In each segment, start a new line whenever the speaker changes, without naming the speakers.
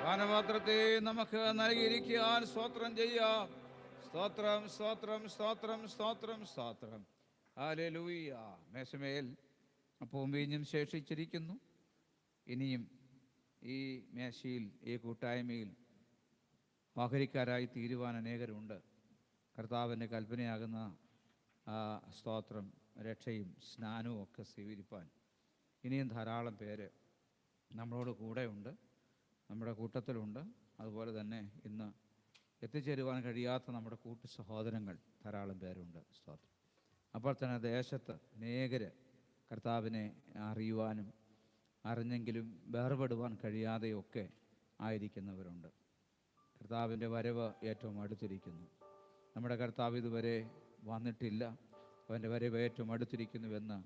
പാനപാത്രത്തെ നമുക്ക് നൽകിയിരിക്കാൻ സ്തോത്രം ചെയ്യാം. സ്തോത്രം, സ്തോത്രം, സ്തോത്രം, സ്തോത്രം, സ്തോത്രം. ഹല്ലേലൂയ. മേശമേൽ അപ്പവും വീഞ്ഞും ശേഷിച്ചിരിക്കുന്നു. ഇനിയും ഈ മേശയിൽ, ഈ കൂട്ടായ്മയിൽ ഓഹരിക്കാരായി തീരുവാൻ അനേകരുണ്ട്. കർത്താവിൻ്റെ കൽപ്പനയാകുന്ന സ്തോത്രം, രക്ഷയും സ്നാനവും ഒക്കെ സ്വീകരിപ്പാൻ ഇനിയും ധാരാളം പേര് നമ്മളോട് കൂടെയുണ്ട്, നമ്മുടെ കൂട്ടത്തിലുണ്ട്. അതുപോലെ തന്നെ ഇന്ന് എത്തിച്ചേരുവാൻ കഴിയാത്ത നമ്മുടെ കൂട്ടു സഹോദരങ്ങൾ ധാരാളം പേരുണ്ട്. സ്തോത്രം. അപ്പോൾ തന്നെ ദേശത്ത് അനേകർ കർത്താവിനെ അറിയുവാനും അറിഞ്ഞെങ്കിലും വേർപെടുവാൻ കഴിയാതെയൊക്കെ ആയിരിക്കുന്നവരുണ്ട്. കർത്താവിൻ്റെ വരവ് ഏറ്റവും അടുത്തിരിക്കുന്നു. നമ്മുടെ കർത്താവ് ഇതുവരെ വന്നിട്ടില്ല, അവൻ്റെ വരവ് ഏറ്റവും അടുത്തിരിക്കുന്നുവെന്ന്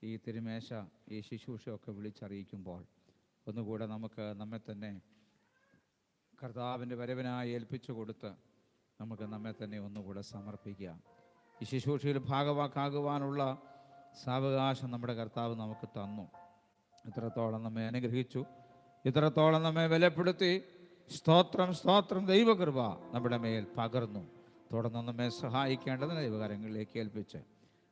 ഈ തിരുമേശ, ഈ ശുശ്രൂഷയൊക്കെ വിളിച്ചറിയിക്കുമ്പോൾ ഒന്നുകൂടെ നമുക്ക് നമ്മെ തന്നെ കർത്താവിൻ്റെ വരവിനായി ഏൽപ്പിച്ചു കൊടുത്ത് നമുക്ക് നമ്മെ തന്നെ ഒന്നുകൂടെ സമർപ്പിക്കാം. ഈ ശുശ്രൂഷയിൽ ഭാഗവാക്കാകുവാനുള്ള സാവകാശം നമ്മുടെ കർത്താവ് നമുക്ക് തന്നു. ഇത്രത്തോളം നമ്മെ അനുഗ്രഹിച്ചു, ഇത്രത്തോളം നമ്മെ ബലപ്പെടുത്തി. സ്തോത്രം, സ്തോത്രം. ദൈവകൃപ നമ്മുടെ മേൽ പകർന്നു. തുടർന്ന് നമ്മെ സഹായിക്കേണ്ടതിന് ദൈവകാര്യങ്ങളിലേക്ക് ഏൽപ്പിച്ച്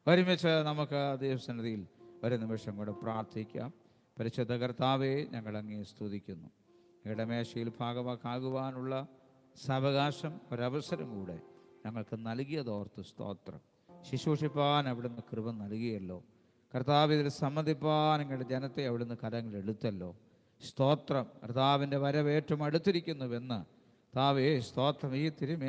ഒരുമിച്ച് നമുക്ക് ദൈവസന്നിധിയിൽ ഒരു നിമിഷം കൂടെ പ്രാർത്ഥിക്കാം. പരിശുദ്ധ കർത്താവേ, ഞങ്ങൾ അങ്ങേ സ്തുതിക്കുന്നു. ഞങ്ങളുടെ മേശയിൽ ഭാഗവാക്കാകുവാനുള്ള സാവകാശം, ഒരവസരം കൂടെ ഞങ്ങൾക്ക് നൽകിയതോർത്ത് സ്തോത്രം. ശുശ്രൂഷിപ്പാൻ അവിടുന്ന് കൃപ നൽകിയല്ലോ. കർത്താവ് ഇതിൽ സമ്മതിപ്പാൻ ഞങ്ങളുടെ ജനത്തെ അവിടുന്ന് കരങ്ങളെടുത്തല്ലോ. സ്തോത്രം. കർത്താവിൻ്റെ വരവ് ഏറ്റവും അടുത്തിരിക്കുന്നുവെന്ന് കർത്താവേ സ്തോത്രം. ഈ തിരുമേശ